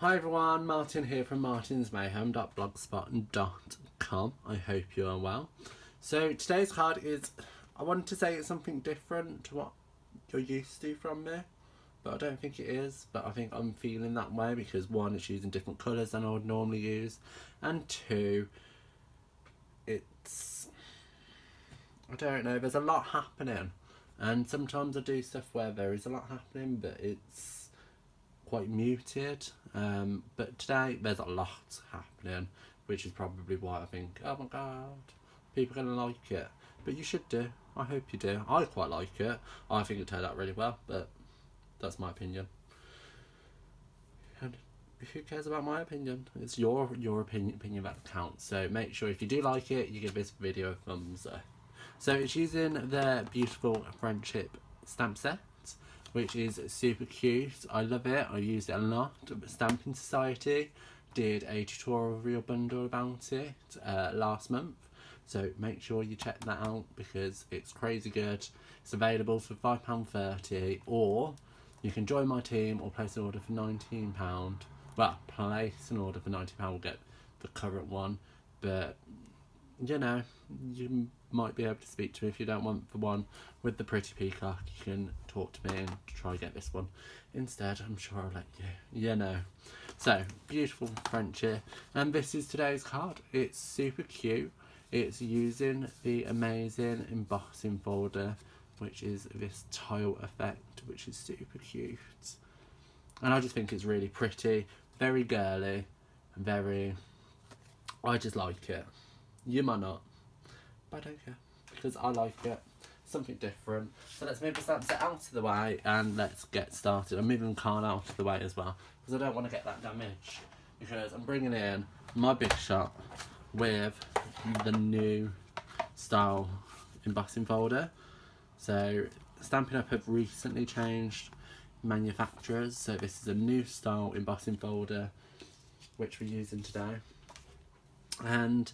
Hi everyone, Martin here from martinsmayhem.blogspot.com. I hope you are well. So today's card is, I wanted to say it's something different to what you're used to from me, but I don't think it is. But I think I'm feeling that way because one, it's using different colours than I would normally use, and two, it's, I don't know, there's a lot happening, and sometimes I do stuff where there is a lot happening but it's quite muted, but today there's a lot happening, which is probably why I think, oh my god, people are going to like it. But you should do. I hope you do. I quite like it. I think it turned out really well, but that's my opinion. And who cares about my opinion? It's your opinion that counts. So make sure if you do like it, you give this video a thumbs up. So it's using the beautiful friendship stamp set, which is super cute. I love it. I used it a lot. Stampin Society did a tutorial reel bundle about it last month, so make sure you check that out because it's crazy good. It's available for £5.30, or you can join my team or place an order for £19. Well, place an order for £90, we'll get the current one, but you know, you might be able to speak to me if you don't want the one with the pretty peacock. You can talk to me and try get this one instead. I'm sure I'll let you know. So beautiful friendship, and this is today's card. It's super cute. It's using the amazing embossing folder, which is this tile effect, which is super cute, and I just think it's really pretty, very girly, very, I just like it. You might not, but I don't care because I like it. Something different. So let's move the stamp set out of the way and let's get started. I'm moving the card out of the way as well because I don't want to get that damage, because I'm bringing in my big shot with the new style embossing folder. So Stampin' Up have recently changed manufacturers, so this is a new style embossing folder which we're using today. And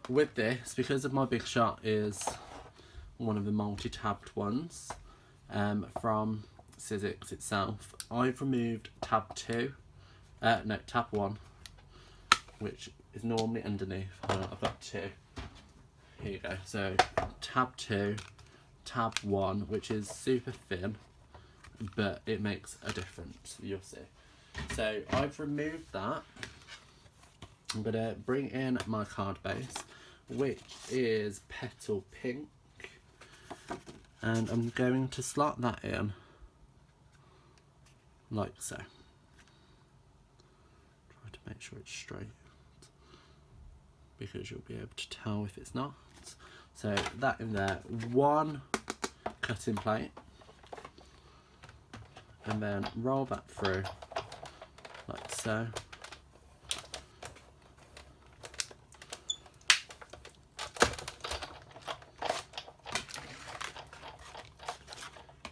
with this, because of my big shot is one of the multi-tabbed ones from Sizzix itself, I've removed tab 1, which is normally underneath. Hold on, I've got 2. Here you go. So tab 2, tab 1, which is super thin, but it makes a difference, you'll see. So I've removed that. I'm going to bring in my card base, which is petal pink, and I'm going to slot that in like so. Try to make sure it's straight because you'll be able to tell if it's not. So that in there, one cutting plate, and then roll that through like so.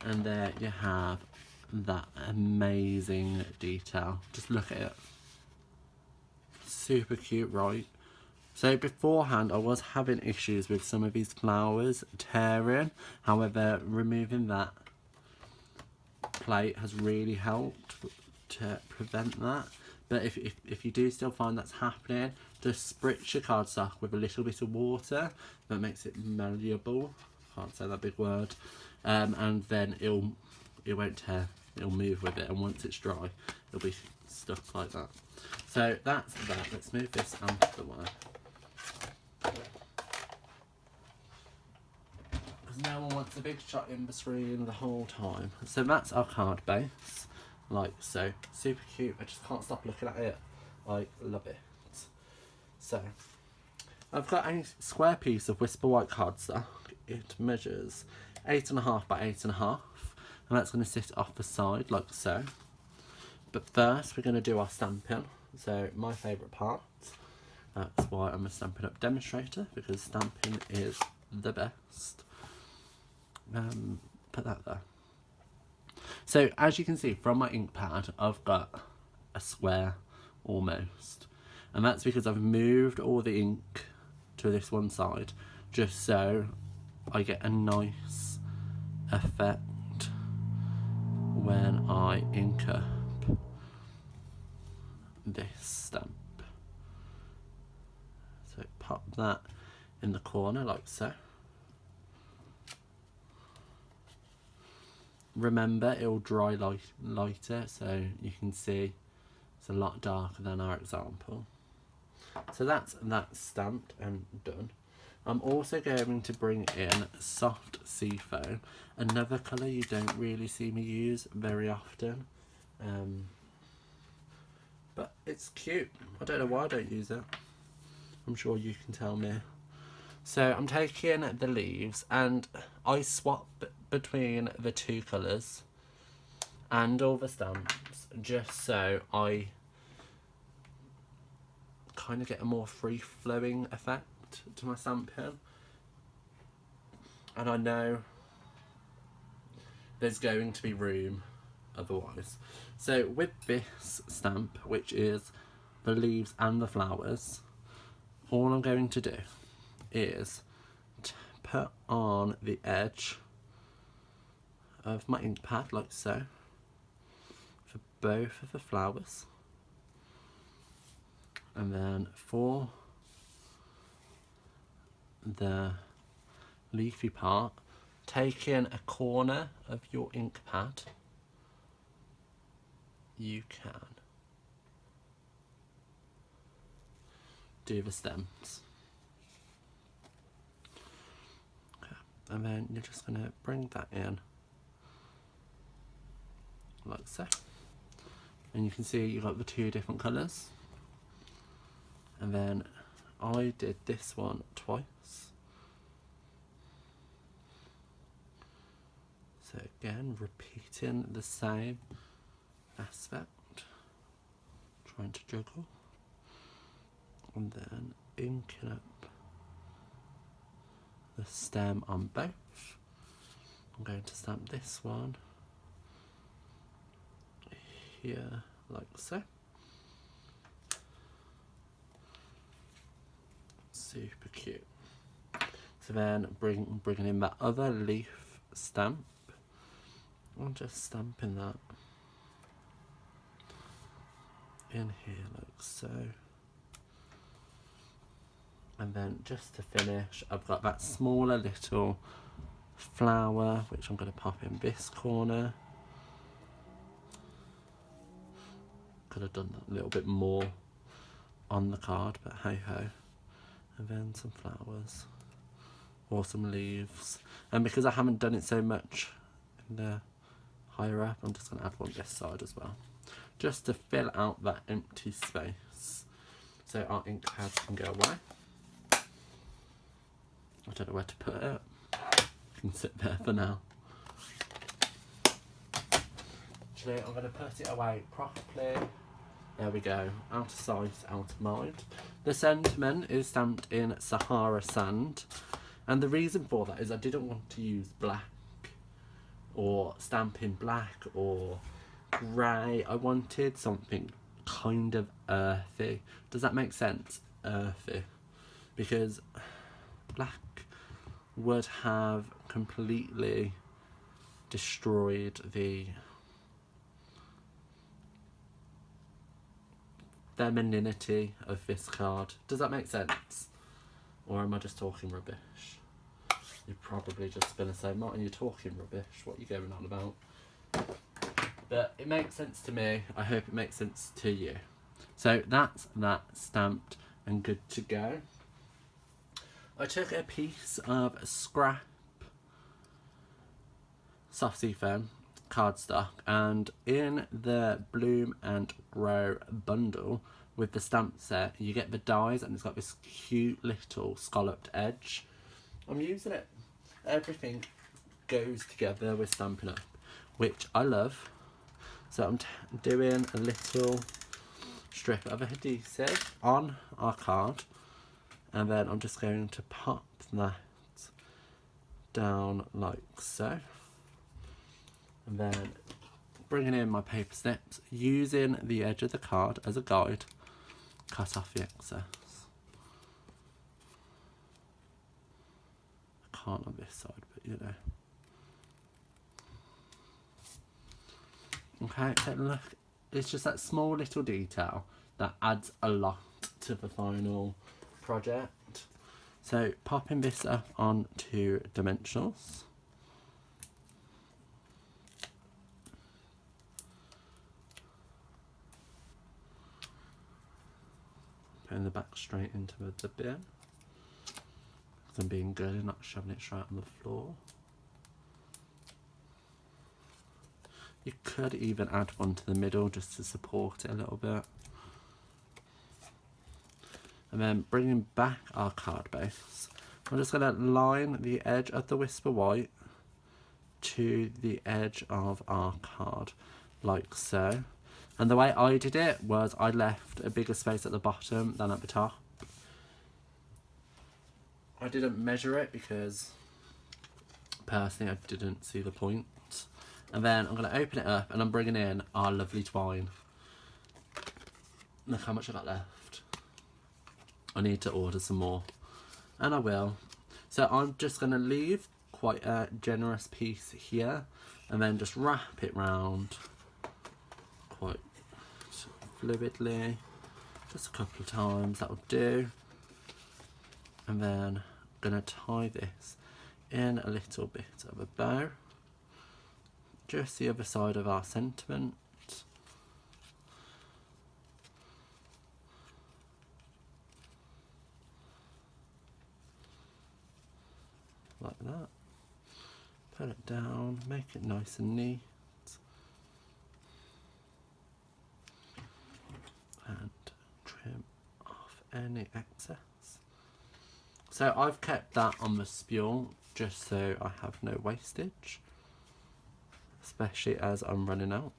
And there you have that amazing detail. Just look at it. Super cute, right? So beforehand I was having issues with some of these flowers tearing. However, removing that plate has really helped to prevent that. But if you do still find that's happening, just spritz your cardstock with a little bit of water. That makes it malleable. Can't say that big word. And then it won't tear, it'll move with it, and once it's dry it'll be stuck like that. So that's that. Let's move this out of the way because no one wants a big shot in the screen the whole time. So that's our card base, like so. Super cute. I just can't stop looking at it. I love it. So I've got a square piece of Whisper White cardstock. It measures 8.5 by 8.5, and that's going to sit off the side like so. But first we're going to do our stamping. So my favourite part, that's why I'm a Stampin' Up demonstrator, because stamping is the best. Put that there. So as you can see from my ink pad, I've got a square almost, and that's because I've moved all the ink to this one side just so I get a nice effect when I ink up. this stamp. So pop that in the corner like so. Remember, it will dry lighter, so you can see it's a lot darker than our example. So that's that stamped and done. I'm also going to bring in soft sea foam, another colour you don't really see me use very often, but it's cute. I don't know why I don't use it. I'm sure you can tell me. So I'm taking the leaves and I swap between the two colours and all the stamps just so I kind of get a more free-flowing effect to my stamping. And I know there's going to be room otherwise. So with this stamp, which is the leaves and the flowers, all I'm going to do is put on the edge of my ink pad like so for both of the flowers, and then for the leafy part, take in a corner of your ink pad. You can do the stems. Okay. And then you're just going to bring that in like so. And you can see you've got the two different colours. And then I did this one twice. So again, repeating the same aspect, trying to juggle, and then inking up the stem on both. I'm going to stamp this one here like so. Super cute. So then bringing in that other leaf stamp, I'm just stamping that in here like so. And then just to finish, I've got that smaller little flower which I'm going to pop in this corner. Could have done that a little bit more on the card, but hey ho. And then some flowers or some leaves, and because I haven't done it so much in the higher up, I'm just going to add one this side as well, just to fill out that empty space so our ink pads can go away. I don't know where to put it. It can sit there for now. Actually, I'm going to put it away properly. There we go, out of sight, out of mind. The sentiment is stamped in Sahara sand, and the reason for that is I didn't want to use black or stamp in black or grey. I wanted something kind of earthy. Does that make sense? Earthy. Because black would have completely destroyed the femininity of this card. Does that make sense? Or am I just talking rubbish? You're probably just going to say, Martin, you're talking rubbish. What are you going on about? But it makes sense to me. I hope it makes sense to you. So that's that stamped and good to go. I took a piece of scrap soft sea foam cardstock, and in the Bloom and Grow bundle with the stamp set you get the dies, and it's got this cute little scalloped edge. I'm using it. Everything goes together with Stampin' Up, which I love. So I'm doing a little strip of adhesive on our card, and then I'm just going to pop that down like so. And then bringing in my paper snips, using the edge of the card as a guide, cut off the excess. I can't on this side, but you know. Okay, take a look. It's just that small little detail that adds a lot to the final project. So popping this up onto dimensionals. Putting the back straight into the bin. Because I'm being good and not shoving it straight on the floor. You could even add one to the middle just to support it a little bit. And then bringing back our card base, I'm just going to line the edge of the Whisper White to the edge of our card, like so. And the way I did it was I left a bigger space at the bottom than at the top. I didn't measure it because personally I didn't see the point. And then I'm going to open it up and I'm bringing in our lovely twine. Look how much I got left. I need to order some more, and I will. So I'm just going to leave quite a generous piece here and then just wrap it round quite fluidly, just a couple of times, that'll do. And then I'm going to tie this in a little bit of a bow, just the other side of our sentiment. Like that. Put it down, make it nice and neat. And trim off any excess. So I've kept that on the spool just so I have no wastage, especially as I'm running out.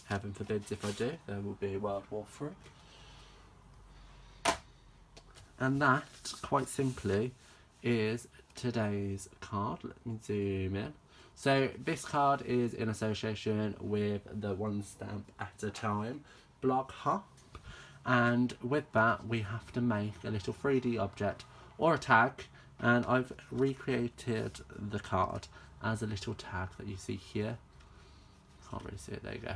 Heaven forbids if I do, there will be World War III. And that, quite simply, is today's card. Let me zoom in. So this card is in association with the One Stamp at a Time blog hop, and with that we have to make a little 3D object or a tag, and I've recreated the card as a little tag that you see here. Can't really see it, there you go,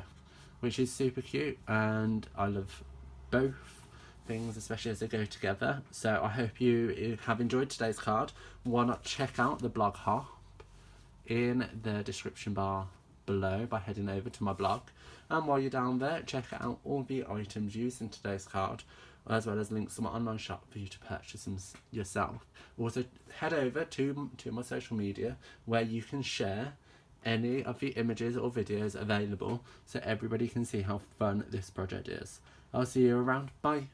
which is super cute, and I love both things, especially as they go together. So I hope you have enjoyed today's card. Why not check out the blog hop in the description bar below by heading over to my blog, and while you're down there, check out all the items used in today's card, as well as links to my online shop for you to purchase them yourself. Also head over to my social media where you can share any of the images or videos available so everybody can see how fun this project is. I'll see you around. Bye.